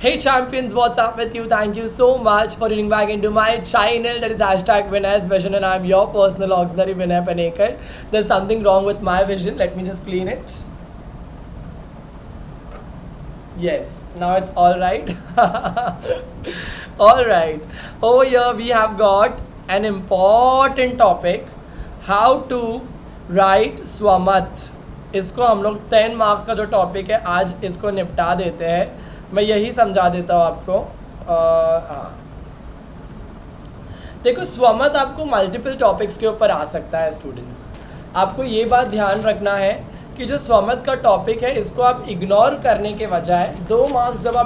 Hey champions, what's up with you? Thank you so much for tuning back into my channel, that is hashtag Vinay's Vision, and I'm your personal auxiliary Vinay Panekar. There's something wrong with my vision. Let me just clean it. Yes, now it's all right. All right. Over here we have got an important topic, how to write स्वमत. इसको हम लोग 10 marks का जो topic है आज इसको निपटा देते हैं. मैं यही समझा देता हूँ आपको. हाँ, देखो स्वमत आपको मल्टीपल टॉपिक्स के ऊपर आ सकता है स्टूडेंट्स. आपको ये बात ध्यान रखना है कि जो स्वमत का टॉपिक है इसको आप इग्नोर करने के बजाय 2 मार्क्स जब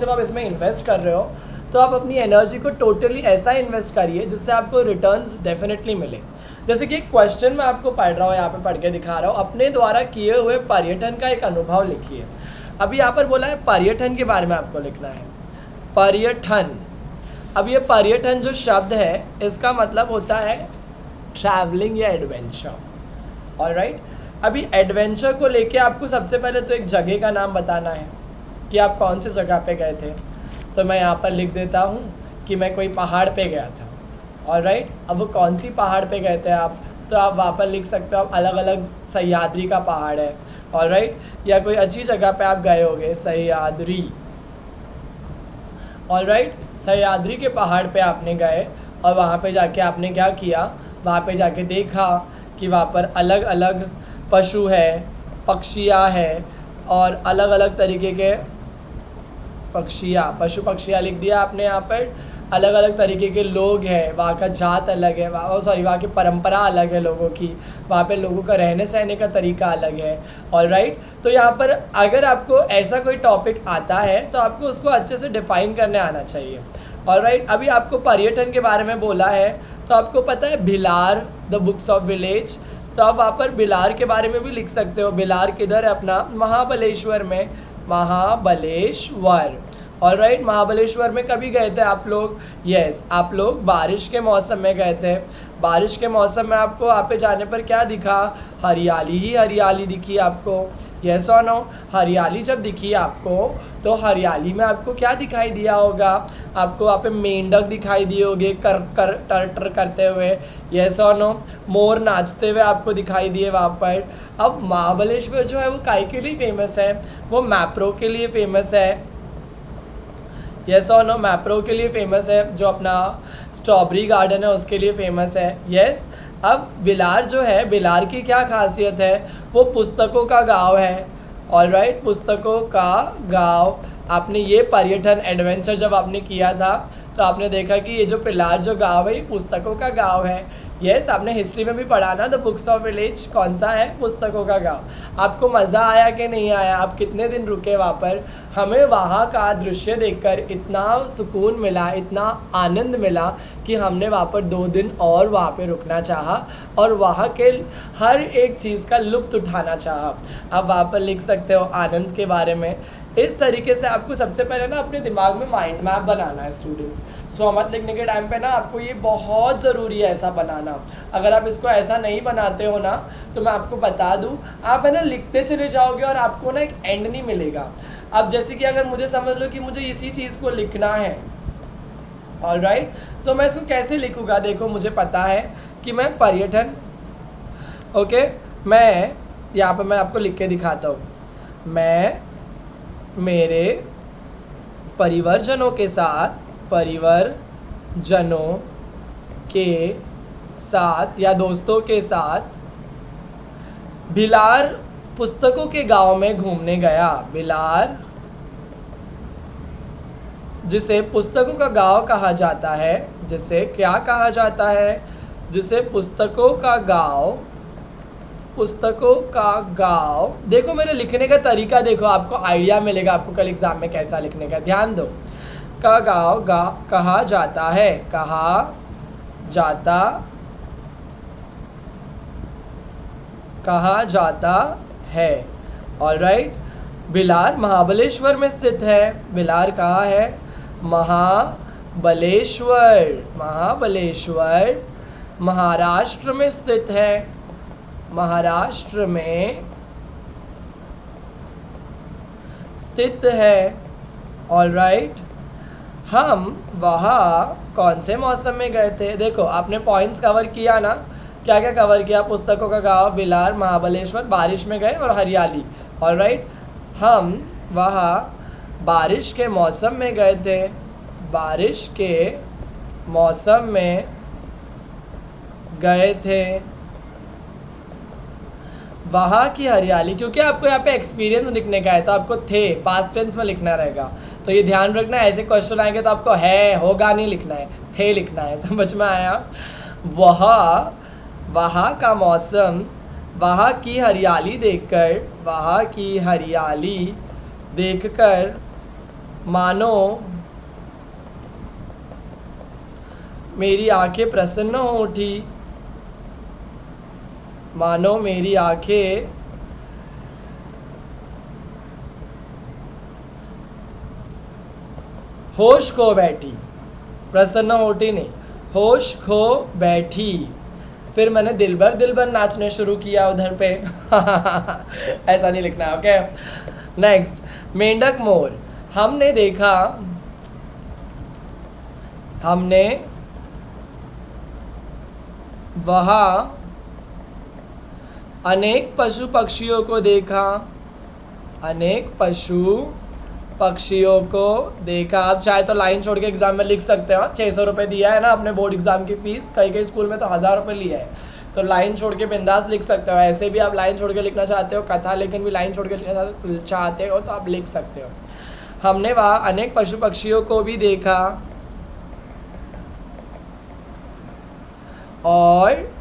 आप इसमें इन्वेस्ट कर रहे हो तो आप अपनी एनर्जी को टोटली ऐसा इन्वेस्ट करिए जिससे आपको रिटर्न्स डेफिनेटली मिले. जैसे कि एक क्वेश्चन मैं आपको पढ़ रहा हूँ, यहाँ पे पढ़ के दिखा रहा हूँ. अपने द्वारा किए हुए पर्यटन का एक अनुभव लिखिए. अभी यहाँ पर बोला है पर्यटन के बारे में आपको लिखना है. पर्यटन. अब ये पर्यटन जो शब्द है इसका मतलब होता है ट्रैवलिंग या एडवेंचर. ऑलराइट. अभी एडवेंचर को लेके आपको सबसे पहले तो एक जगह का नाम बताना है कि आप कौन से जगह पे गए थे. तो मैं यहाँ पर लिख देता हूँ कि मैं कोई पहाड़ पे गया था. ऑलराइट. अब वो कौन सी पहाड़ पे गए थे आप, तो आप वहाँ पर लिख सकते हो. आप अलग अलग सह्याद्री का पहाड़ है. ऑलराइट. या कोई अच्छी जगह पे आप गए होगे, सह्याद्री. ऑलराइट. सह्याद्री के पहाड़ पे आपने गए और वहाँ पे जाके आपने क्या किया, वहाँ पे जाके देखा कि वहाँ पर अलग अलग पशु है, पक्षियाँ है और अलग अलग तरीके के पशु पक्षियाँ लिख दिया आपने यहाँ पर. अलग अलग तरीके के लोग हैं, वहाँ का जात अलग है, वहाँ की परंपरा अलग है लोगों की, वहाँ पे लोगों का रहने सहने का तरीका अलग है. ऑलराइट. तो यहाँ पर अगर आपको ऐसा कोई टॉपिक आता है तो आपको उसको अच्छे से डिफ़ाइन करने आना चाहिए. ऑलराइट. अभी आपको पर्यटन के बारे में बोला है तो आपको पता है Bhilar the books of village. तो आप वहाँ पर भिलार के बारे में भी लिख सकते हो. भिलार किधर है अपना, महाबलेश्वर में. महाबलेश्वर. ऑलराइट. महाबलेश्वर में कभी गए थे आप लोग? यस, आप लोग बारिश के मौसम में गए थे. बारिश के मौसम में आपको वहाँ पे जाने पर क्या दिखा, हरियाली ही हरियाली दिखी आपको. यस और नो. हरियाली जब दिखी आपको तो हरियाली में आपको क्या दिखाई दिया होगा, आपको वहाँ पे मेंढक दिखाई दिए होंगे कर कर टर टर करते हुए. यस और नो. मोर नाचते हुए आपको दिखाई दिए वहाँ पर. अब महाबलेश्वर जो है वो काय के लिए फेमस है, वो मैप्रो के लिए फेमस है. यस और नो. मैप्रो के लिए फेमस है, जो अपना स्ट्रॉबेरी गार्डन है उसके लिए फेमस है. यस. अब भिलार जो है, भिलार की क्या खासियत है, वो पुस्तकों का गांव है. ऑलराइट. पुस्तकों का गांव. आपने ये पर्यटन एडवेंचर जब आपने किया था तो आपने देखा कि ये जो भिलार जो गांव है ये पुस्तकों का गांव है. यस. आपने हिस्ट्री में भी पढ़ा ना, द बुक्स ऑफ विलेज कौन सा है, पुस्तकों का गांव. आपको मज़ा आया कि नहीं आया, आप कितने दिन रुके वहाँ पर. हमें वहाँ का दृश्य देखकर इतना सुकून मिला, इतना आनंद मिला कि हमने वहाँ पर 2 दिन और वहाँ पे रुकना चाहा और वहाँ के हर एक चीज़ का लुत्फ़ उठाना चाहा. आप वहाँ पर लिख सकते हो आनंद के बारे में. इस तरीके से आपको सबसे पहले ना अपने दिमाग में माइंड मैप बनाना है स्टूडेंट्स. स्वमत लिखने के टाइम पे ना आपको ये बहुत ज़रूरी है ऐसा बनाना. अगर आप इसको ऐसा नहीं बनाते हो ना तो मैं आपको बता दूँ, आप है ना लिखते चले जाओगे और आपको ना एक एंड नहीं मिलेगा. अब जैसे कि अगर मुझे समझ लो कि मुझे इसी चीज़ को लिखना है, ऑलराइट, तो मैं इसको कैसे लिखूँगा. देखो मुझे पता है कि मैं पर्यटन, ओके, मैं यहाँ पर मैं आपको लिख के दिखाता हूँ. मैं मेरे परिवारजनों के साथ या दोस्तों के साथ भिलार पुस्तकों के गांव में घूमने गया. भिलार, जिसे पुस्तकों का गांव कहा जाता है, जिसे क्या कहा जाता है, जिसे पुस्तकों का गांव. पुस्तकों का गांव. देखो मेरे लिखने का तरीका देखो, आपको आइडिया मिलेगा आपको कल एग्ज़ाम में कैसा लिखने का. ध्यान दो. का गांव कहा जाता है, कहा जाता है. ऑलराइट. भिलार महाबलेश्वर में स्थित है. भिलार कहाँ है, महाबलेश्वर महाराष्ट्र में स्थित है. महाराष्ट्र में स्थित है. All right. हम वहाँ कौन से मौसम में गए थे? देखो आपने पॉइंट्स कवर किया ना, क्या क्या कवर किया? पुस्तकों का गाँव, बिलार, महाबलेश्वर, बारिश में गए और हरियाली। All right. हम वहाँ बारिश के मौसम में गए थे, बारिश के मौसम में गए थे। वहाँ की हरियाली, क्योंकि आपको यहाँ पे एक्सपीरियंस लिखने का है तो आपको थे पास्ट टेंस में लिखना रहेगा, तो ये ध्यान रखना है। ऐसे क्वेश्चन आएंगे तो आपको है होगा नहीं लिखना है, थे लिखना है। समझ में आया? वहाँ का मौसम, वहाँ की हरियाली देखकर, वहाँ की हरियाली देखकर मानो मेरी आंखें प्रसन्न हो उठी, मानो मेरी आंखें होश खो बैठी। प्रसन्न हो उठी नहीं, होश खो बैठी। फिर मैंने दिलबर नाचने शुरू किया उधर पे। ऐसा नहीं लिखना है, ओके। नेक्स्ट, मेंढक मोर। हमने देखा, हमने वहाँ अनेक पशु पक्षियों को देखा, अनेक पशु पक्षियों को देखा। आप चाहे तो लाइन छोड़ के एग्जाम में लिख सकते हो। 600 रुपये दिया है ना अपने बोर्ड एग्जाम की फीस, कई कई स्कूल में तो 1000 रुपये लिया है, तो लाइन छोड़ के बिंदास लिख सकते हो। ऐसे भी आप लाइन छोड़ के लिखना चाहते हो कथा, लेकिन भी लाइन छोड़ के लिखना चाहते हो तो आप लिख सकते हो। हमने वहाँ अनेक पशु पक्षियों को भी देखा और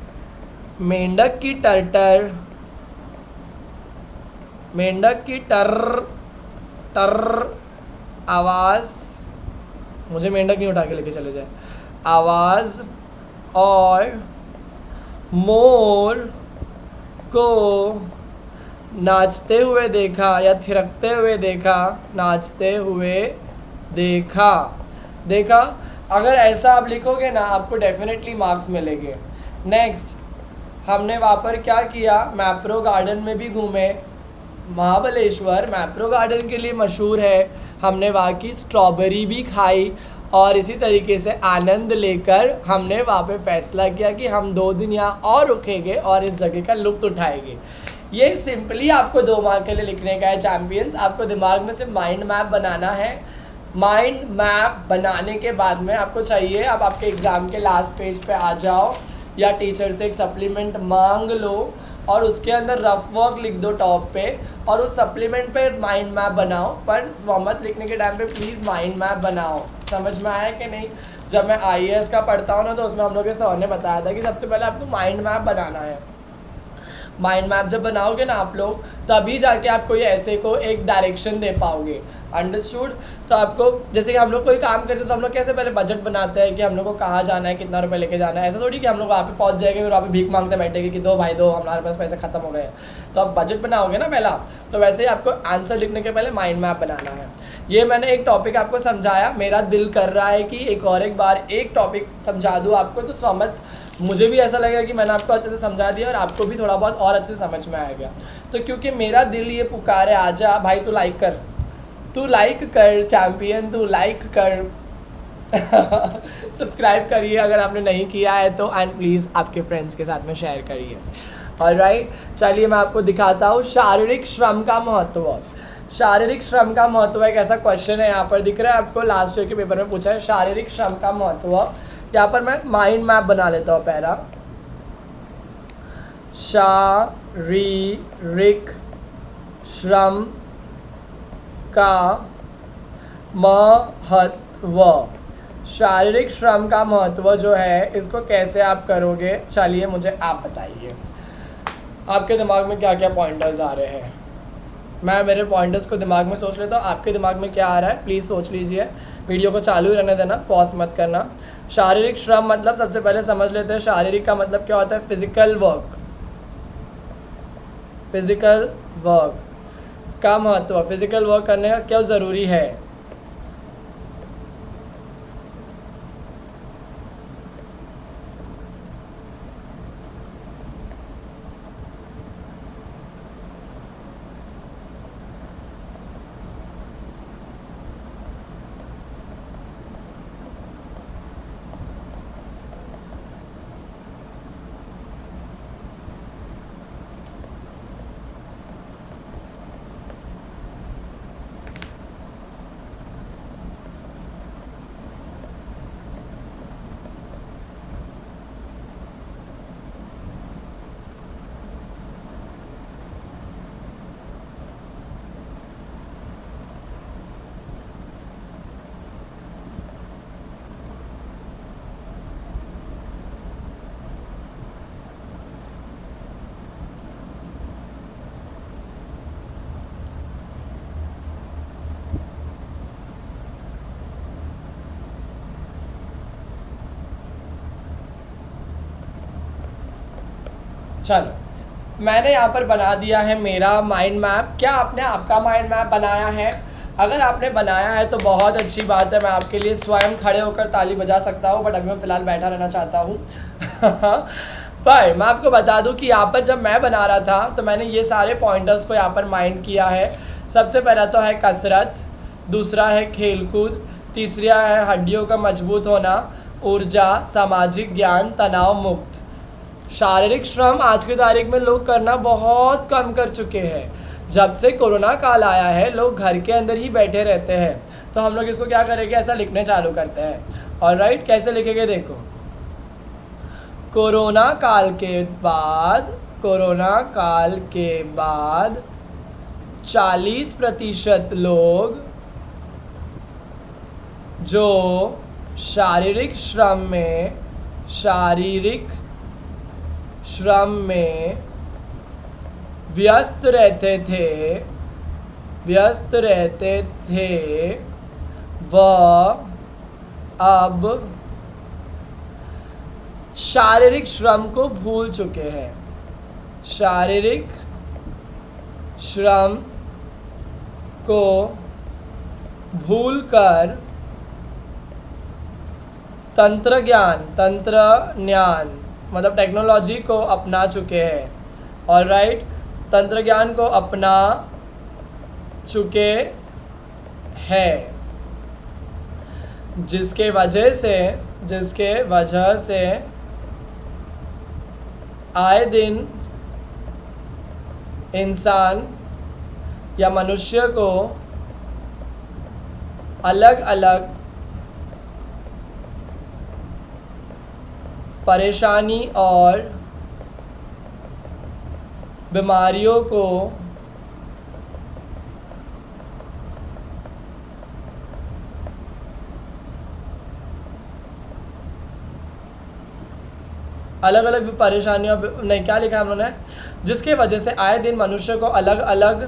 मेंढक की टर्टर, मेंढक की टर आवाज़, मुझे मेंढक नहीं उठा के लेके चले जाए, आवाज़, और मोर को नाचते हुए देखा या थिरकते हुए देखा, नाचते हुए देखा। देखा, अगर ऐसा आप लिखोगे ना आपको डेफिनेटली मार्क्स मिलेंगे। नेक्स्ट, हमने वहाँ पर क्या किया? मैप्रो गार्डन में भी घूमे। महाबलेश्वर मैप्रो गार्डन के लिए मशहूर है। हमने वहाँ की स्ट्रॉबेरी भी खाई और इसी तरीके से आनंद लेकर हमने वहाँ पे फैसला किया कि हम 2 दिन यहाँ और रुकेंगे और इस जगह का लुत्फ़ उठाएंगे। ये सिंपली आपको 2 मार्क के लिए लिखने का है चैम्पियंस। आपको दिमाग में से माइंड मैप बनाना है। माइंड मैप बनाने के बाद में आपको चाहिए, अब आपके एग्ज़ाम के लास्ट पेज पे आ जाओ या टीचर से एक सप्लीमेंट मांग लो और उसके अंदर रफ वर्क लिख दो टॉप पे और उस सप्लीमेंट पे माइंड मैप बनाओ। पर स्वमत लिखने के टाइम पे प्लीज़ माइंड मैप बनाओ। समझ में आया कि नहीं? जब मैं IAS का पढ़ता हूँ ना तो उसमें हम लोग के सर ने बताया था कि सबसे पहले आपको माइंड मैप बनाना है। माइंड मैप जब बनाओगे ना आप लोग, तभी जाके आप कोई ऐसे को एक डायरेक्शन दे पाओगे। अंडरस्टूड? तो आपको जैसे कि हम लोग कोई काम करते हैं तो हम लोग कैसे पहले बजट बनाते हैं कि हम लोग को कहाँ जाना है, कितना रुपए लेके जाना है। ऐसा थोड़ी कि हम लोग वहाँ पे पहुँच जाएंगे और वहाँ पे भीख मांगते बैठेंगे कि दो भाई दो, हमारे पास पैसे खत्म हो गए। तो आप बजट बनाओगे ना पहला, तो वैसे ही आपको आंसर लिखने के पहले माइंड मैप बनाना है। ये मैंने एक टॉपिक आपको समझाया। मेरा दिल कर रहा है कि एक बार एक टॉपिक समझा दूँ आपको, तो स्वमत मुझे भी ऐसा लगेगा कि मैंने आपको अच्छे से समझा दिया और आपको भी थोड़ा बहुत और अच्छे से समझ में आ गया। तो क्योंकि मेरा दिल ये पुकार है, आजा भाई तू लाइक कर, तू लाइक कर चैम्पियन, तू लाइक कर। सब्सक्राइब करिए अगर आपने नहीं किया है तो, एंड प्लीज़ आपके फ्रेंड्स के साथ में शेयर करिए। ऑलराइट, चलिए मैं आपको दिखाता हूँ शारीरिक श्रम का महत्व। शारीरिक श्रम का महत्व एक ऐसा क्वेश्चन है, यहाँ पर दिख रहा है आपको, लास्ट ईयर के पेपर में पूछा है शारीरिक श्रम का महत्व। यहाँ पर मैं माइंड मैप बना लेता हूँ पहला। शारीरिक श्रम का महत्व, शारीरिक श्रम का महत्व जो है इसको कैसे आप करोगे, चलिए मुझे आप बताइए। आपके दिमाग में क्या क्या पॉइंटर्स आ रहे हैं? मैं मेरे पॉइंटर्स को दिमाग में सोच लेता हूँ, आपके दिमाग में क्या आ रहा है प्लीज़ सोच लीजिए। वीडियो को चालू ही रहने देना, पॉज मत करना। शारीरिक श्रम मतलब सबसे पहले समझ लेते हैं शारीरिक का मतलब क्या होता है। फिजिकल वर्क, फिजिकल वर्क का महत्व, फिजिकल वर्क करने का क्यों ज़रूरी है। चलो मैंने यहाँ पर बना दिया है मेरा माइंड मैप। क्या आपने आपका माइंड मैप बनाया है? अगर आपने बनाया है तो बहुत अच्छी बात है, मैं आपके लिए स्वयं खड़े होकर ताली बजा सकता हूँ, बट अभी मैं फ़िलहाल बैठा रहना चाहता हूँ। पर मैं आपको बता दूँ कि यहाँ पर जब मैं बना रहा था तो मैंने ये सारे पॉइंटर्स को यहाँ पर माइंड किया है। सबसे पहला तो है कसरत, दूसरा है खेलकूद, तीसरा है हड्डियों का मजबूत होना, ऊर्जा, सामाजिक ज्ञान, तनाव मुक्त। शारीरिक श्रम आज की तारीख में लोग करना बहुत कम कर चुके हैं। जब से कोरोना काल आया है लोग घर के अंदर ही बैठे रहते हैं, तो हम लोग इसको क्या करेंगे, ऐसा लिखने चालू करते हैं। ऑलराइट, कैसे लिखेंगे देखो। कोरोना काल के बाद 40% लोग जो शारीरिक श्रम में व्यस्त रहते थे वह अब शारीरिक श्रम को भूल चुके हैं। शारीरिक श्रम को भूलकर तंत्रज्ञान मतलब टेक्नोलॉजी को अपना चुके हैं। ऑलराइट, तंत्रज्ञान को अपना चुके हैं, जिसके वजह से आए दिन इंसान या मनुष्य को अलग अलग परेशानी और बीमारियों को क्या लिखा है हम लोगों ने, जिसके वजह से आए दिन मनुष्य को अलग अलग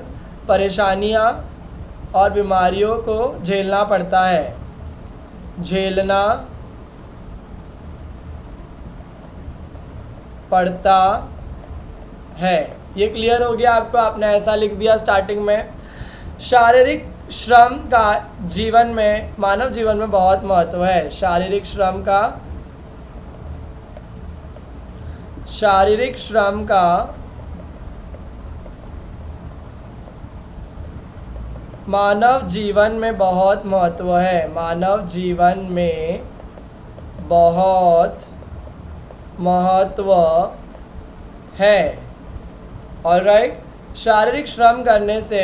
परेशानियां और बीमारियों को झेलना पड़ता है। ये क्लियर हो गया आपको? आपने ऐसा लिख दिया स्टार्टिंग में। शारीरिक श्रम का मानव जीवन में बहुत महत्व है। शारीरिक श्रम का मानव जीवन में बहुत महत्व है। मानव जीवन में बहुत महत्व है। ऑलराइट, शारीरिक श्रम करने से,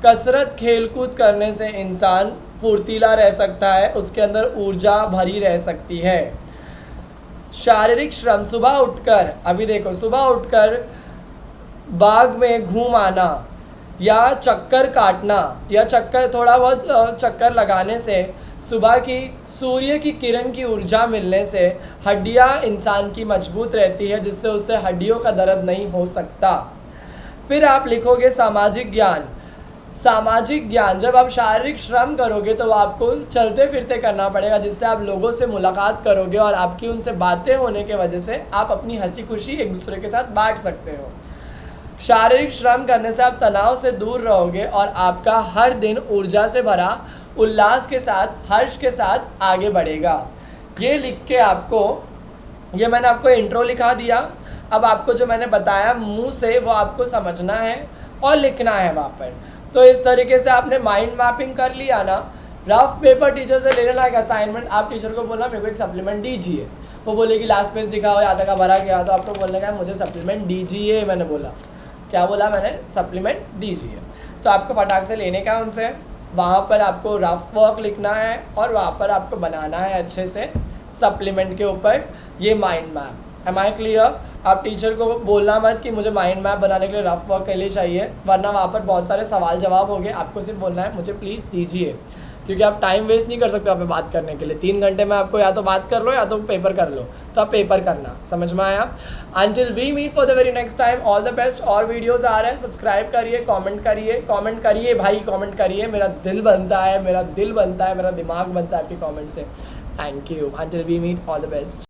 कसरत खेलकूद करने से इंसान फुर्तीला रह सकता है, उसके अंदर ऊर्जा भरी रह सकती है। शारीरिक श्रम, सुबह उठकर बाग में घूम आना या चक्कर काटना या थोड़ा बहुत चक्कर लगाने से, सुबह की सूर्य की किरण की ऊर्जा मिलने से हड्डियां इंसान की मजबूत रहती है, जिससे उससे हड्डियों का दर्द नहीं हो सकता। फिर आप लिखोगे सामाजिक ज्ञान। जब आप शारीरिक श्रम करोगे तो आपको चलते फिरते करना पड़ेगा, जिससे आप लोगों से मुलाकात करोगे और आपकी उनसे बातें होने के वजह से आप अपनी हंसी खुशी एक दूसरे के साथ बांट सकते हो। शारीरिक श्रम करने से आप तनाव से दूर रहोगे और आपका हर दिन ऊर्जा से भरा, उल्लास के साथ, हर्ष के साथ आगे बढ़ेगा। ये लिख के ये मैंने आपको इंट्रो लिखा दिया। अब आपको जो मैंने बताया मुंह से वो आपको समझना है और लिखना है वहाँ पर। तो इस तरीके से आपने माइंड मैपिंग कर लिया ना। रफ पेपर टीचर से ले लेना एक असाइनमेंट। आप टीचर को बोलना मेरे को एक सप्लीमेंट दीजिए, वो बोलेगी लास्ट पेज दिखाओ, आधा का भरा गया, तो आपको बोलने का मुझे सप्लीमेंट दीजिए। मैंने बोला क्या बोला मैंने? सप्लीमेंट दीजिए। तो आपको फटाक से लेने का उनसे, वहाँ पर आपको रफ वर्क लिखना है और वहाँ पर आपको बनाना है अच्छे से सप्लीमेंट के ऊपर ये mind map. Am I clear? आप टीचर को बोलना मत कि मुझे माइंड मैप बनाने के लिए रफ वर्क के लिए चाहिए, वरना वहाँ पर बहुत सारे सवाल जवाब होंगे। आपको सिर्फ बोलना है मुझे प्लीज़ दीजिए, क्योंकि आप टाइम वेस्ट नहीं कर सकते वहाँ पे बात करने के लिए। 3 घंटे में आपको या तो बात कर लो या तो पेपर कर लो, तो आप पेपर करना। समझ में आया? Until we meet for the very next time, all the best. और वीडियोस आ रहे हैं, सब्सक्राइब करिए, कमेंट करिए भाई, कमेंट करिए। मेरा दिल बनता है, मेरा दिमाग बनता है आपके कमेंट से। Thank you. Until we meet, all the best.